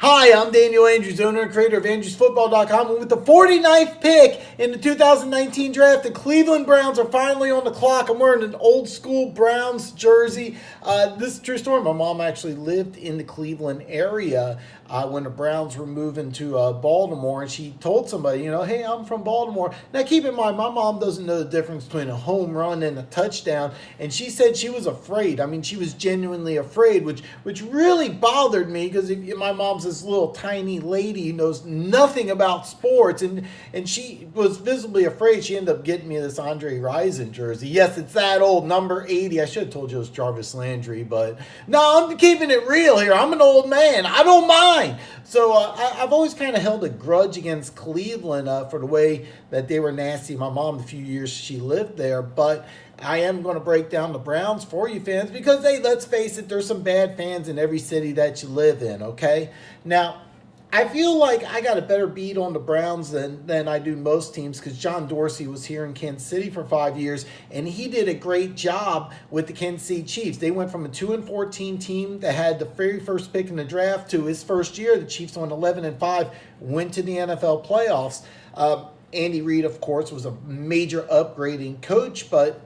Hi, I'm Daniel Andrews, owner and creator of Andrewsfootball.com. And with the 49th pick in the 2019 draft, the Cleveland Browns are finally on the clock. I'm wearing an old school Browns jersey. This is a true story. My mom actually lived in the Cleveland area when the Browns were moving to Baltimore, and she told somebody, hey, I'm from Baltimore. Now, keep in mind, my mom doesn't know the difference between a home run and a touchdown, and she said she was afraid. I mean, she was genuinely afraid, which really bothered me because my mom's this little tiny lady who knows nothing about sports, and she was visibly afraid. She ended up getting me this Andre Rison jersey. Yes, it's that old, number 80. I should have told you it was Jarvis Landry, but no, I'm keeping it real here. I'm an old man. I don't mind. So I've always kind of held a grudge against Cleveland for the way that they were nasty. My mom, the few years she lived there, but I am going to break down the Browns for you fans because, hey, let's face it, there's some bad fans in every city that you live in, okay? Now, I feel like I got a better beat on the Browns than I do most teams because John Dorsey was here in Kansas City for 5 years, and he did a great job with the Kansas City Chiefs. They went from a 2-14 team that had the very first pick in the draft to his first year. The Chiefs went 11-5, went to the NFL playoffs. Andy Reid, of course, was a major upgrading coach, but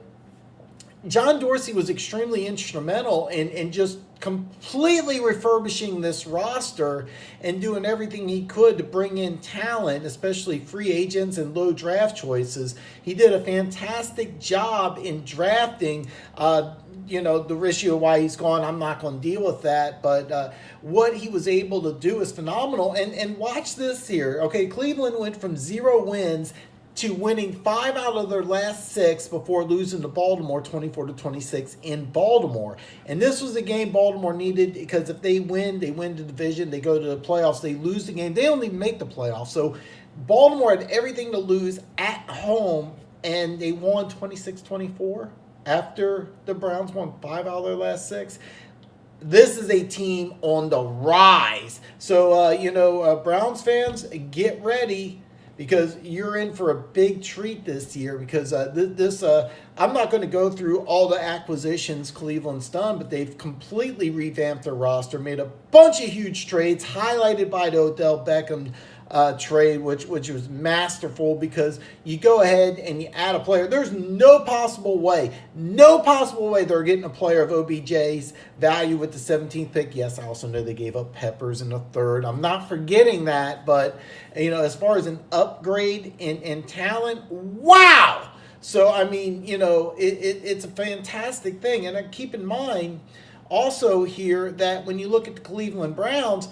John Dorsey was extremely instrumental in just completely refurbishing this roster and doing everything he could to bring in talent, especially free agents and low draft choices. He did a fantastic job in drafting. The ratio why he's gone, I'm not going to deal with that. But what he was able to do is phenomenal. And watch this here. Okay, Cleveland went from 0 wins to winning 5 out of their last 6 before losing to Baltimore 24-26 in Baltimore. And this was a game Baltimore needed because if they win the division, they go to the playoffs. They lose the game, they don't even make the playoffs. So Baltimore had everything to lose at home, and they won 26-24 after the Browns won 5 out of their last 6. This is a team on the rise. So, Browns fans, get ready, because you're in for a big treat this year because I'm not going to go through all the acquisitions Cleveland's done, but they've completely revamped their roster, made a bunch of huge trades, highlighted by the Odell Beckham trade, which was masterful because you go ahead and you add a player. There's no possible way they're getting a player of OBJ's value with the 17th pick. Yes, I also know they gave up Peppers in the 3rd. I'm not forgetting that, but as far as an upgrade in talent, wow! So, I mean, it's a fantastic thing. And keep in mind also here that when you look at the Cleveland Browns,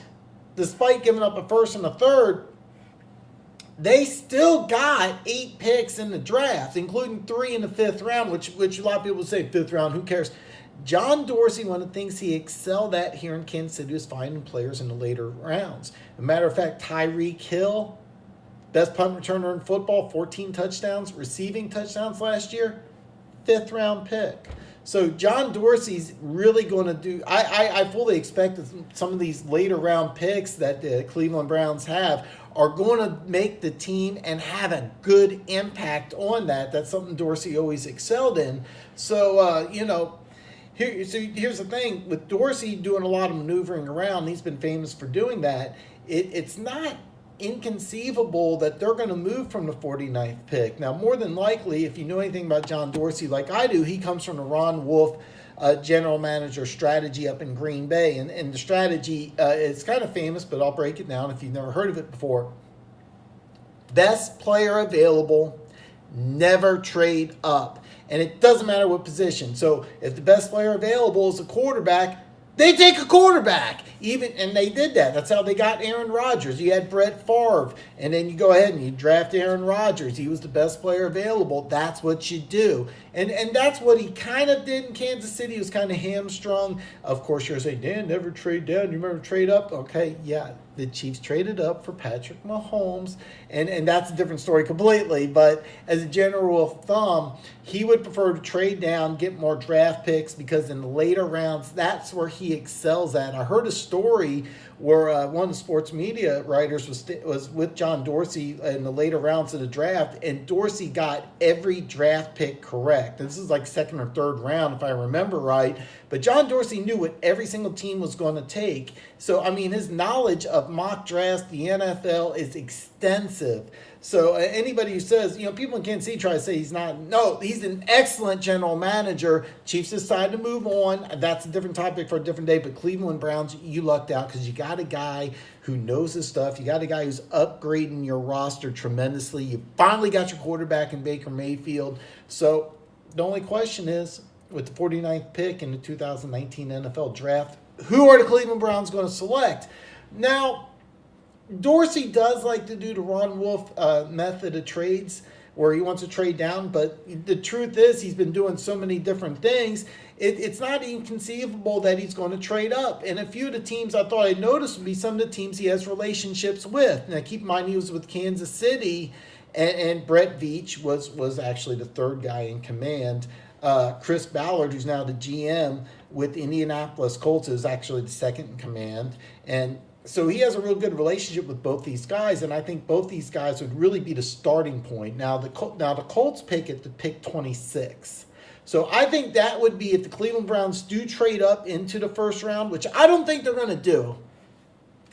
despite giving up a first and a third, they still got 8 picks in the draft, including 3 in the 5th round, which a lot of people say 5th round, who cares? John Dorsey, one of the things he excelled at here in Kansas City was finding players in the later rounds. As a matter of fact, Tyreek Hill, best punt returner in football, 14 touchdowns, receiving touchdowns last year, 5th round pick. So John Dorsey's really going to do. I fully expect that some of these later round picks that the Cleveland Browns have are going to make the team and have a good impact on that. That's something Dorsey always excelled in. So here's the thing with Dorsey doing a lot of maneuvering around. He's been famous for doing that. It's not inconceivable that they're going to move from the 49th pick. Now, more than likely, if you know anything about John Dorsey like I do, he comes from the Ron Wolf general manager strategy up in Green Bay. And the strategy is kind of famous, but I'll break it down if you've never heard of it before. Best player available, never trade up. And it doesn't matter what position. So if the best player available is a quarterback, they take a quarterback, and they did that. That's how they got Aaron Rodgers. You had Brett Favre, and then you go ahead and you draft Aaron Rodgers. He was the best player available. That's what you do. And that's what he kind of did in Kansas City. He was kind of hamstrung. Of course, you're saying, Dan, never trade down. You remember trade up? Okay, yeah. The Chiefs traded up for Patrick Mahomes, and that's a different story completely. But as a general rule of thumb, he would prefer to trade down, get more draft picks, because in the later rounds, that's where he excels at. I heard a story where one of the sports media writers was with John Dorsey in the later rounds of the draft, and Dorsey got every draft pick correct. This is like second or third round, if I remember right. But John Dorsey knew what every single team was going to take. So, I mean, his knowledge of mock drafts, the NFL, is extensive. So anybody who says, people in Kansas City try to say he's not. No, he's an excellent general manager. Chiefs decided to move on. That's a different topic for a different day. But Cleveland Browns, you lucked out because you got a guy who knows his stuff. You got a guy who's upgrading your roster tremendously. You finally got your quarterback in Baker Mayfield. So the only question is, with the 49th pick in the 2019 NFL Draft, who are the Cleveland Browns going to select? Now, Dorsey does like to do the Ron Wolf method of trades where he wants to trade down, but the truth is he's been doing so many different things, it's not inconceivable that he's going to trade up. And a few of the teams I thought I'd notice would be some of the teams he has relationships with. Now, keep in mind he was with Kansas City, and Brett Veach was actually the third guy in command. Chris Ballard, who's now the GM with Indianapolis Colts, is actually the second in command. And so he has a real good relationship with both these guys, and I think both these guys would really be the starting point. Now the Colts pick at the pick 26. So I think that would be if the Cleveland Browns do trade up into the first round, which I don't think they're going to do.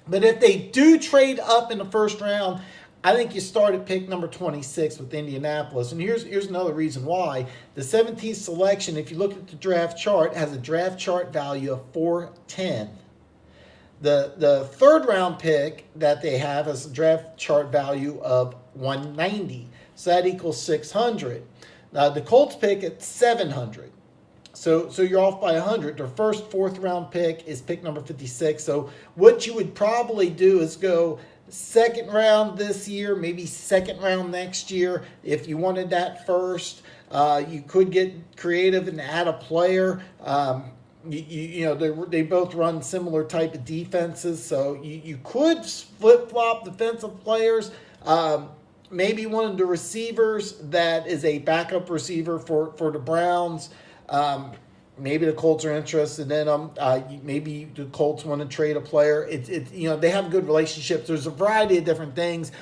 But if they do trade up in the first round, I think you start at pick number 26 with Indianapolis. And here's another reason why. The 17th selection, if you look at the draft chart, has a draft chart value of 410. The third round pick that they have has a draft chart value of 190. So that equals 600. Now the Colts pick at 700. So you're off by 100. Their first fourth round pick is pick number 56. So what you would probably do is go second round this year, maybe second round next year. If you wanted that first, you could get creative and add a player. They both run similar type of defenses, so you could flip-flop defensive players. Maybe one of the receivers that is a backup receiver for the Browns. Maybe the Colts are interested in them. Maybe the Colts want to trade a player. They have good relationships. There's a variety of different things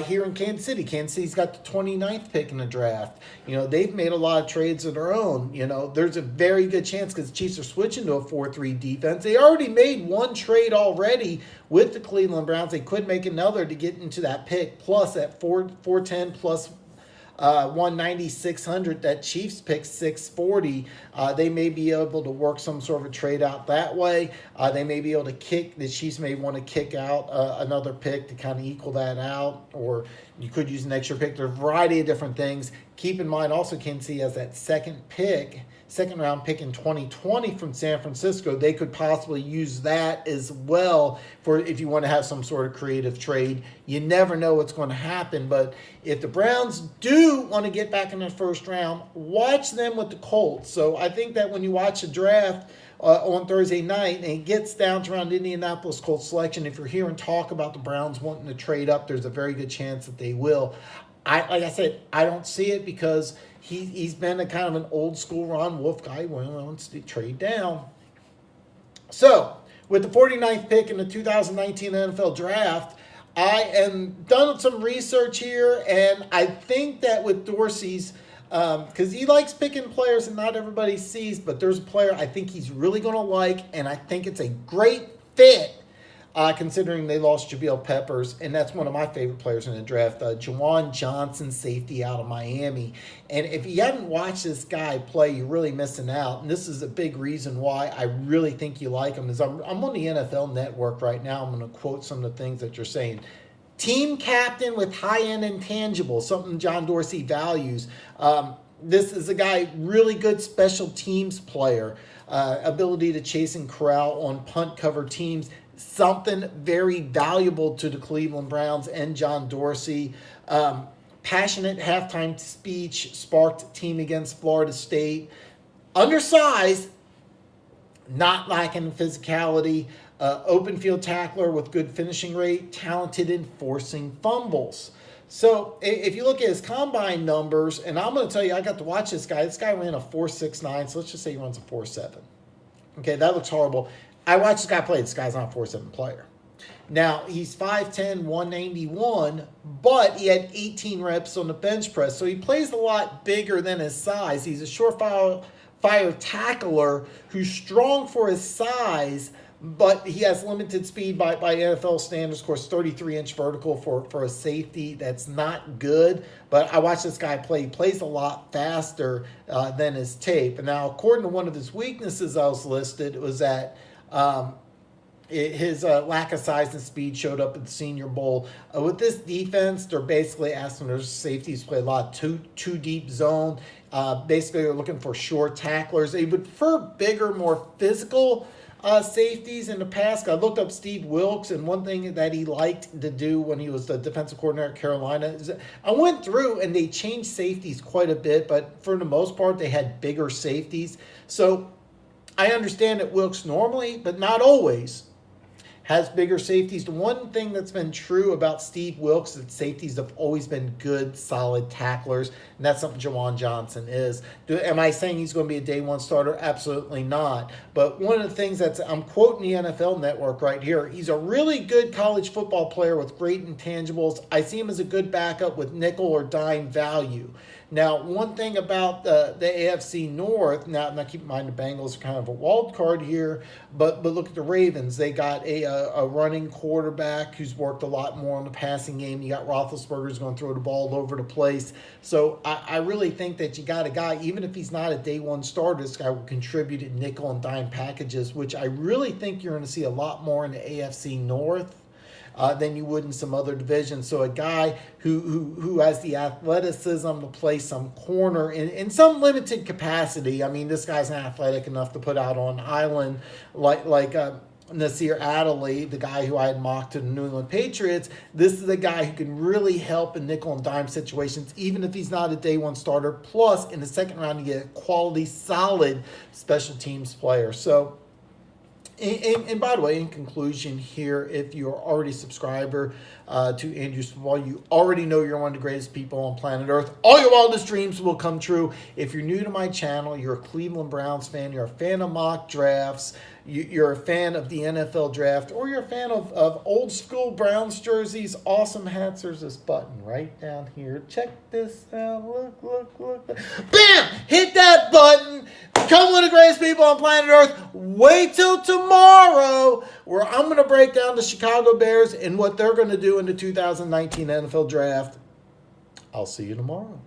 here in Kansas City. Kansas City's got the 29th pick in the draft. They've made a lot of trades of their own. There's a very good chance because the Chiefs are switching to a 4-3 defense. They already made one trade already with the Cleveland Browns. They could make another to get into that pick. Plus at 410 plus 190, 600, that Chiefs pick 640. They may be able to work some sort of a trade out that way. They may be able to the Chiefs may want to kick out another pick to kind of equal that out, or you could use an extra pick. There are a variety of different things. Keep in mind also Kansas City has that second round pick in 2020 from San Francisco. They could possibly use that as well for if you want to have some sort of creative trade. You never know what's going to happen, but if the Browns do want to get back in the first round, watch them with the Colts. So I think that when you watch the draft on Thursday night and it gets down to around Indianapolis Colts selection, if you're hearing talk about the Browns wanting to trade up, there's a very good chance that they will. Like I said, I don't see it because he's been a kind of an old school Ron Wolf guy when he wants to trade down. So with the 49th pick in the 2019 NFL Draft, I am done some research here, and I think that with Dorsey's, because he likes picking players and not everybody sees, but there's a player I think he's really going to like, and I think it's a great fit. Considering they lost Jabril Peppers, and that's one of my favorite players in the draft, Juwan Johnson, safety out of Miami. And if you haven't watched this guy play, you're really missing out. And this is a big reason why I really think you like him. Is I'm on the NFL Network right now. I'm going to quote some of the things that you're saying. Team captain with high-end intangibles, something John Dorsey values. This is a guy, really good special teams player, ability to chase and corral on punt cover teams. Something very valuable to the Cleveland Browns and John Dorsey. Passionate halftime speech, sparked team against Florida State. Undersized, not lacking physicality. Open field tackler with good finishing rate. Talented in forcing fumbles. So if you look at his combine numbers, and I'm going to tell you, I got to watch this guy. This guy ran a 4.69, so let's just say he runs a 4.7. Okay, that looks horrible. I watched this guy play. This guy's not a 4.7 player. Now, he's 5'10", 191, but he had 18 reps on the bench press. So he plays a lot bigger than his size. He's a surefire tackler who's strong for his size, but he has limited speed by NFL standards. Of course, 33-inch vertical for a safety. That's not good. But I watched this guy play. He plays a lot faster than his tape. And now, according to one of his weaknesses I was listed, it was that his lack of size and speed showed up at the Senior Bowl. With this defense, they're basically asking their safeties to play a lot of two deep zone. Basically, they're looking for short tacklers. They would prefer bigger, more physical safeties in the past. I looked up Steve Wilkes, and one thing that he liked to do when he was the defensive coordinator at Carolina is I went through and they changed safeties quite a bit, but for the most part, they had bigger safeties. So I understand that Wilkes normally, but not always, has bigger safeties. The one thing that's been true about Steve Wilkes is that safeties have always been good, solid tacklers, and that's something Jawan Johnson is. Am I saying he's going to be a day one starter? Absolutely not. But one of the things I'm quoting the NFL Network right here, he's a really good college football player with great intangibles. I see him as a good backup with nickel or dime value. Now, one thing about the AFC North, now keep in mind the Bengals are kind of a wild card here, but look at the Ravens. They got a running quarterback who's worked a lot more on the passing game. You got Roethlisberger who's going to throw the ball all over the place. So I really think that you got a guy, even if he's not a day one starter, this guy will contribute in nickel and dime packages, which I really think you're going to see a lot more in the AFC North than you would in some other divisions. So a guy who has the athleticism to play some corner in some limited capacity. I mean, this guy's not athletic enough to put out on an island like Nasir Adderley, the guy who I had mocked to the New England Patriots. This is a guy who can really help in nickel and dime situations, even if he's not a day one starter. Plus, in the second round, you get a quality, solid special teams player. So, and by the way, in conclusion here, if you're already a subscriber to Andrews Football, you already know you're one of the greatest people on planet Earth. All your wildest dreams will come true. If you're new to my channel, you're a Cleveland Browns fan, you're a fan of mock drafts, you're a fan of the NFL draft, or you're a fan of old school Browns jerseys, awesome hats, there's this button right down here. Check this out. Look. Bam! Hit that button. Become one of the greatest people on planet Earth. Wait till tomorrow where I'm going to break down the Chicago Bears and what they're going to do in the 2019 NFL Draft. I'll see you tomorrow.